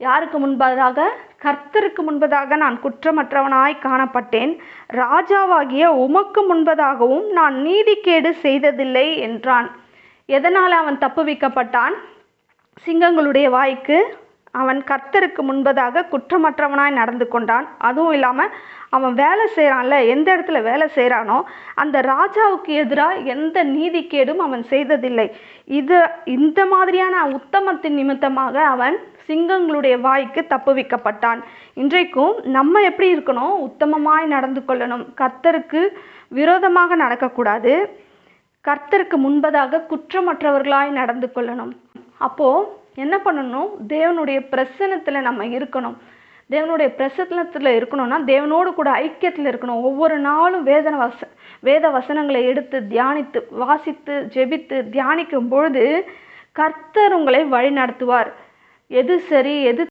யாருக்கு முன்பதாக? கர்த்தருக்கு முன்பதாக நான் குற்றமற்றவனாய் காணப்பட்டேன். ராஜாவாகிய உமக்கு முன்பதாகவும் நான் நீதிகேடு செய்ததில்லை என்றான். எதனால் அவன் தப்புவிக்கப்பட்டான்? சிங்கங்களுடைய வாய்க்கு அவன் கர்த்தருக்கு முன்பதாக குற்றமற்றவனாய் நடந்து கொண்டான். அதுவும் இல்லாமல் அவன் வேலை செய்கிறான்ல, எந்த இடத்துல வேலை செய்கிறானோ அந்த ராஜாவுக்கு எதிராக எந்த நீதிகேடும் அவன் செய்ததில்லை. இந்த மாதிரியான உத்தமத்தின் நிமித்தமாக அவன் சிங்கங்களுடைய வாய்க்கு தப்புவிக்கப்பட்டான். இன்றைக்கும் நம்ம எப்படி இருக்கணும்? உத்தமமாய் நடந்து கொள்ளணும். கர்த்தருக்கு விரோதமாக நடக்கக்கூடாது. கர்த்தருக்கு முன்பதாக குற்றமற்றவர்களாய் நடந்து கொள்ளணும். அப்போது என்ன பண்ணணும்? தேவனுடைய பிரசன்னத்தில் நம்ம இருக்கணும். தேவனுடைய பிரசன்னத்தில் இருக்கணும்னா தேவனோடு கூட ஐக்கியத்தில் இருக்கணும். ஒவ்வொரு நாளும் வேத வசனங்களை எடுத்து தியானித்து வாசித்து ஜெபித்து தியானிக்கும் பொழுது கர்த்தர் உங்களை வழி நடத்துவார். எது சரி எது